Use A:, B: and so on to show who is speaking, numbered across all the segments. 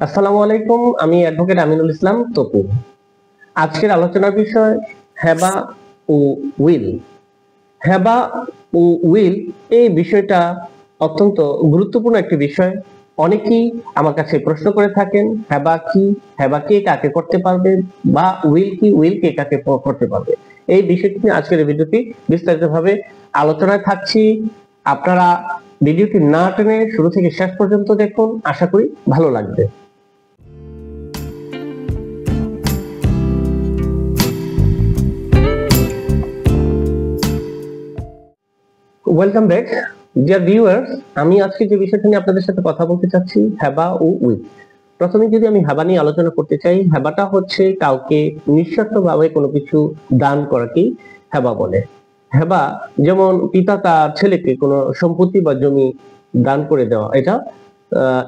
A: আসসালামু আলাইকুম, আমি অ্যাডভোকেট আমিনুল ইসলাম তপু। আজকের আলোচনার বিষয় হেবা ও উইল। হেবা ও উইল এই বিষয়টা অত্যন্ত গুরুত্বপূর্ণ একটি বিষয়। অনেকেই আমার কাছে প্রশ্ন করে থাকেন, হেবা কি, হেবা কে কাকে করতে পারবে, বা উইল কি, উইল কে কাকে করতে পারবে। এই বিষয়টি নিয়ে আজকের ভিডিওটি বিস্তারিতভাবে আলোচনায় থাকছি। আপনারা ভিডিওটি না টেনে শুরু থেকে শেষ পর্যন্ত দেখুন, আশা করি ভালো লাগবে। Welcome back dear viewers. আমি আজকে যে বিষয়টা নিয়ে আপনাদের সাথে কথা বলতে চাচ্ছি, হেবা ও উইল। প্রথমে যদি আমি হেবা নিয়ে আলোচনা করতে চাই, হেবাটা হচ্ছে কাউকে নিঃস্বার্থভাবে কোনো কিছু দান করাকেই হেবা বলে। হেবা যেমন পিতা তার ছেলেকে কোনো সম্পত্তি বা জমি দান করে দেওয়া, এটা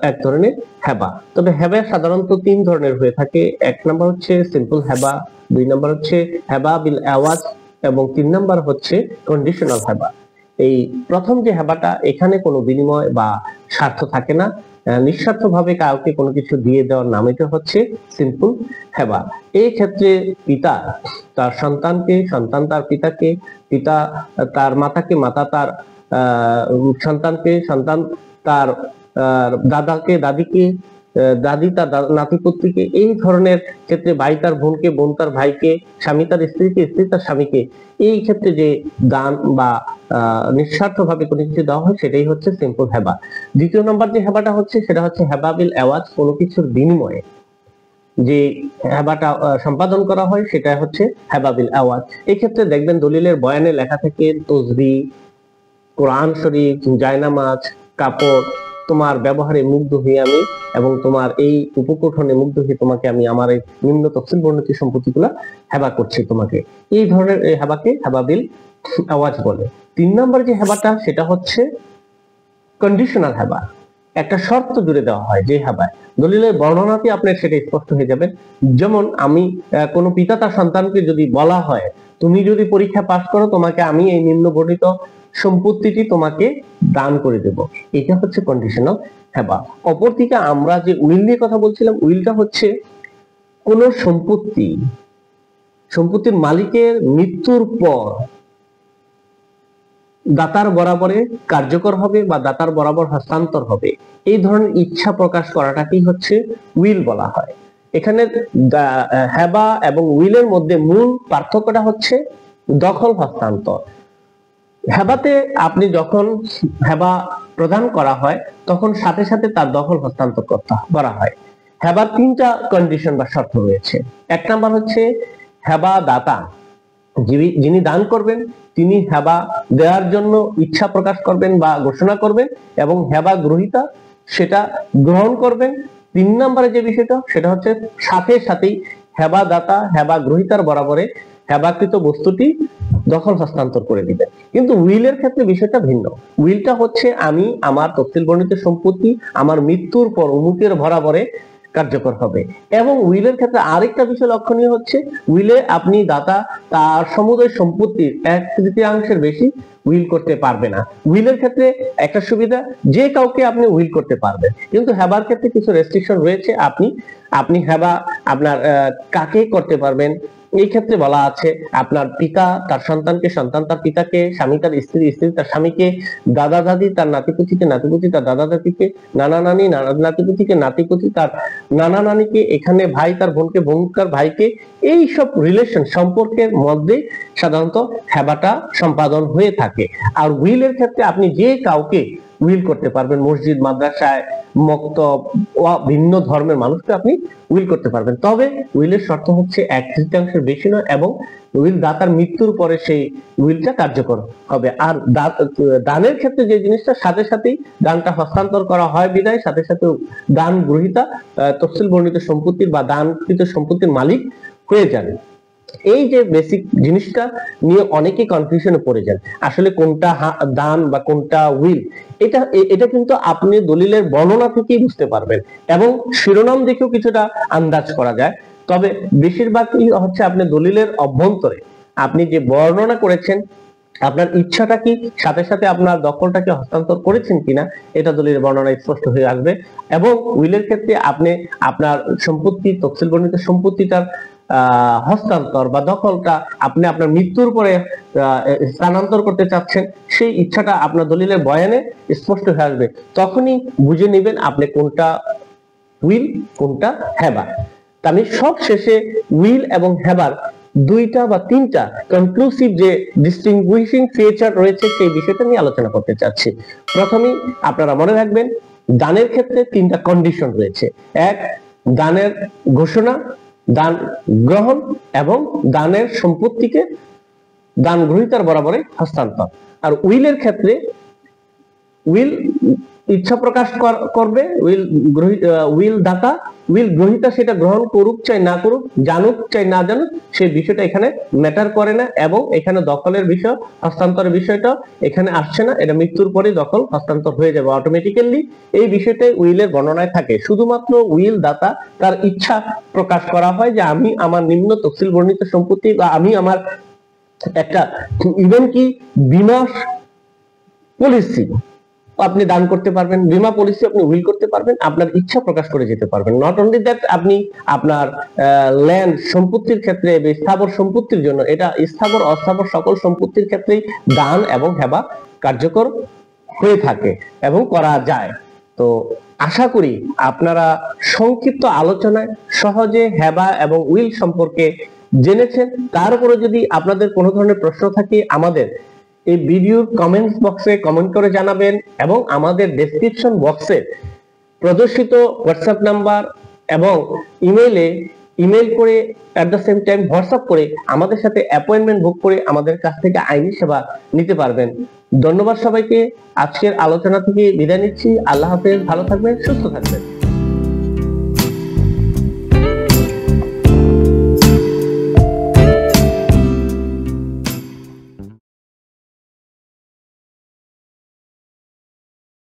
A: এক ধরনের হেবা। তবে হেবা সাধারণত তিন ধরনের হয়ে থাকে। এক নাম্বার হচ্ছে সিম্পল হেবা, দুই নাম্বার হচ্ছে হেবা বিল আওয়াজ, এবং তিন নাম্বার হচ্ছে কন্ডিশনাল হেবা। এই প্রথম যে হেবাটা, এখানে কোনো বিনিময় বা স্বার্থ থাকে না, নিঃস্বার্থভাবে কাউকে কোনো কিছু দিয়ে দেওয়ার নাম, এটা হচ্ছে সিম্পল হেবা। এই ক্ষেত্রে পিতা তার সন্তানকে, সন্তান তার পিতাকে, পিতা তার মাতাকে, মাতা তার সন্তানকে, সন্তান তার দাদাকে, দাদিকে, দাদি তার নাতিপুত্রীকে, এই ধরনের ক্ষেত্রে ভাই তার বোনকে, বোন তার ভাইকে, স্বামী তার স্ত্রীকে, স্ত্রী তার স্বামীকে, এই ক্ষেত্রে যে দান বা নিঃস্বার্থভাবে কোনো কিছু দেওয়া হয়, সেটাই হচ্ছে সিম্পল হেবা। দ্বিতীয় নম্বর যে হেবাটা হচ্ছে, সেটা হচ্ছে হেবা বিল আওয়াজ, কোনো কিছুর বিনিময়ে যে হেবাটা সম্পাদন করা হয়, সেটা হচ্ছে হেবা বিল আওয়াজ। এই ক্ষেত্রে দেখবেন দলিলের বয়ানে লেখা থাকে তসবিহ, কোরআন শরীফ, জায়নামাজ, কাপড়, তোমার ব্যবহারে মুগ্ধ হয়ে আমি, এবং তোমার এই উপকঠনে মুগ্ধ হয়ে তোমাকে আমি আমার এই নিম্ন তফসিল বর্ণিত সম্পত্তিগুলা হেবা করছি তোমাকে। এই ধরনের হেবাকে হেবা বিল আওয়াজ বলে। তিন নম্বর যে হেবাটা, সেটা হচ্ছে কন্ডিশনাল হেবা। একটা শর্ত জুড়ে দেওয়া হয় যে হেবায়, দলিলের বর্ণনাতে আপনার সেটা স্পষ্ট হয়ে যাবে। যেমন আমি কোনো পিতা তার সন্তানকে যদি বলা হয়, তুমি যদি পরীক্ষা পাশ করো, তোমাকে আমি এই নিম্ন বর্ণিত সম্পত্তিটি তোমাকে দান করে দেব, এটা হচ্ছে কন্ডিশনাল হেবা। অপরদিকে আমরা যে উইল নিয়ে কথা বলছিলাম, উইলটা হচ্ছে কোন সম্পত্তির মালিকের মৃত্যুর পর দাতার বরাবরে কার্যকর হবে বা দাতার বরাবর হস্তান্তর হবে, এই ধরনের ইচ্ছা প্রকাশ করাটাকেই হচ্ছে উইল বলা হয়। এখানে হেবা এবং উইলের মধ্যে মূল পার্থক্যটা হচ্ছে দখল হস্তান্তর। হেবাতে আপনি যখন হেবা প্রদান করা হয়, তখন সাথে সাথে তার দখল হস্তান্তর করা হয়। হেবার তিনটা কন্ডিশন বা শর্ত রয়েছে। এক নাম্বার হচ্ছে হেবা দাতা, যিনি দান করবেন তিনি হেবা দেওয়ার জন্য ইচ্ছা প্রকাশ করবেন বা ঘোষণা করবেন, এবং হেবা গ্রহীতা সেটা গ্রহণ করবেন। তিন নম্বরে যে বিষয়টা, সেটা হচ্ছে সাথে সাথেই হেবা দাতা হেবা গ্রহীতার বরাবরে হেবাকৃত বস্তুটি দখল হস্তান্তর করে দিবেন। কিন্তু উইলের ক্ষেত্রে বিষয়টা ভিন্ন। উইলটা হচ্ছে আমি আমার তফসিল বর্ণিত সম্পত্তি আমার মৃত্যুর পর অমুকের বরাবরে কার্যকর হবে। এবং উইলের ক্ষেত্রে আরেকটা বিষয় লক্ষণীয় হচ্ছে, উইলে আপনি দাতা তার সমুদয় সম্পত্তির 1/3 বেশি উইল করতে পারবে না। উইলের ক্ষেত্রে একটা সুবিধা, যে কাউকে আপনি উইল করতে পারবেন, কিন্তু হেবার ক্ষেত্রে কিছু রেস্ট্রিকশন রয়েছে। আপনি হেবা আপনার কাকে করতে পারবেন, এই ক্ষেত্রে বলা আছে আপনার পিতা তার সন্তানকে, সন্তান তার পিতাকে, স্বামী তার স্ত্রী, স্ত্রী তার স্বামীকে, দাদা দাদি তার নাতিপুতিকে, নাতিপুতি তার দাদা দাদিকে, নানা নানি নাতিপুতিকে, নাতিপুতি তার নানা নানিকে, এখানে ভাই তার বোনকে, বোন তার ভাইকে, এই সব রিলেশন সম্পর্কের মধ্যে সাধারণত হেবাটা সম্পাদন হয়ে থাকে। আর উইলের ক্ষেত্রে আপনি যে কাউকে উইল করতে পারবেন, মসজিদ, মাদ্রাসায়, মক্তব, ভিন্ন ধর্মের মানুষকে আপনি উইল করতে পারবেন। তবে উইলের শর্ত হচ্ছে 1/3 বেশি নয়, এবং উইল দাতার মৃত্যুর পরে সেই উইলটা কার্যকর হবে। আর দানের ক্ষেত্রে যে জিনিসটা, সাথে সাথেই দানটা হস্তান্তর করা হয় বিদায় সাথে সাথে দান গ্রহীতা তফসিল বর্ণিত সম্পত্তির বা দানকৃত সম্পত্তির মালিক হয়ে যান। এই যে বেসিক জিনিসটা নিয়ে অনেকে কনফিউশনে পড়ে যান, আসলে কোনটা দান বা কোনটা উইল। এটা কিন্তু আপনি দলিলের বর্ণনা থেকেই বুঝতে পারবেন, এবং শিরোনাম দেখেও কিছুটা আন্দাজ করা যায়। তবে বেশিরভাগই হচ্ছে আপনি দলিলের অভ্যন্তরে আপনি যে বর্ণনা করেছেন, আপনার ইচ্ছাটা কি, সাথে সাথে আপনার দখলটাকে হস্তান্তর করেছেন কিনা, এটা দলিলের বর্ণনায় স্পষ্ট হয়ে আসবে। এবং উইলের ক্ষেত্রে আপনি আপনার সম্পত্তি, তফসিল বর্ণিত সম্পত্তিটার হস্তান্তর বা দখলটা আপনি আপনার মৃত্যুর পরে স্থানান্তর করতে চাচ্ছেন, সেই ইচ্ছাটা আপনার দলিলের বয়ানে স্পষ্ট হয়ে আসবে। তখনই বুঝে নেবেন আপনি কোনটা উইল, কোনটা হেবা। আমি সব শেষে উইল এবং হেবার দুইটা বা তিনটা কনক্লুসিভ যে ডিস্টিংগুইশিং ফিচার রয়েছে সেই বিষয়টা নিয়ে আলোচনা করতে চাচ্ছি। প্রথমেই আপনারা মনে রাখবেন, দানের ক্ষেত্রে তিনটা কন্ডিশন রয়েছে। এক, দানের ঘোষণা, দান গ্রহণ এবং দানের সম্পত্তিকে দান গ্রহীতার বরাবরে হস্তান্তর। আর উইলের ক্ষেত্রে উইল ইচ্ছা প্রকাশ করবে উইল দাতা, উইল গ্রহীতা সেটা গ্রহণ করুক চাই না করুক, জানুক চাই না জানুক, সেই বিষয়টা এখানে ম্যাটার করে না। এবং এখানে দখলের বিষয়, হস্তান্তরের বিষয়টা এখানে আসছে না, এটা মৃত্যুর পরে দখল হস্তান্তর হয়ে যাবে অটোমেটিক্যালি। এই বিষয়টাই উইলের বর্ণনায় থাকে। শুধুমাত্র উইল দাতা তার ইচ্ছা প্রকাশ করা হয় যে আমি আমার নিম্ন তফসিল বর্ণিত সম্পত্তি বা আমি আমার একটা ইভেন কি বীমা পলিসি আপনি দান করতে পারবেন, বীমা পলিসি আপনি উইল করতে পারবেন, আপনার ইচ্ছা প্রকাশ করে যেতে পারবেন। নট অনলি দ্যাট, আপনি আপনার ল্যান্ড সম্পত্তির ক্ষেত্রে, স্থাবর সম্পত্তির জন্য, এটা স্থাবর অস্থাবর সকল সম্পত্তির ক্ষেত্রেই দান এবং হেবা কার্যকর হয়ে থাকে এবং করা যায়। তো আশা করি আপনারা সংক্ষিপ্ত আলোচনায় সহজে হেবা এবং উইল সম্পর্কে জেনেছেন। তার উপরে যদি আপনাদের কোনো ধরনের প্রশ্ন থাকে আমাদের এই ভিডিওর কমেন্টস বক্সে কমেন্ট করে জানাবেন, এবং আমাদের ডেসক্রিপশন বক্সে প্রদর্শিত হোয়াটসঅ্যাপ নাম্বার এবং ইমেল করে at the same time WhatsApp করে আমাদের সাথে অ্যাপয়েন্টমেন্ট বুক করে আমাদের কাছ থেকে আইনি সেবা নিতে পারবেন। ধন্যবাদ সবাইকে। আজকের আলোচনা থেকে বিদায় নিচ্ছি। আল্লাহ হাফেজ, ভালো থাকবেন, সুস্থ থাকবেন।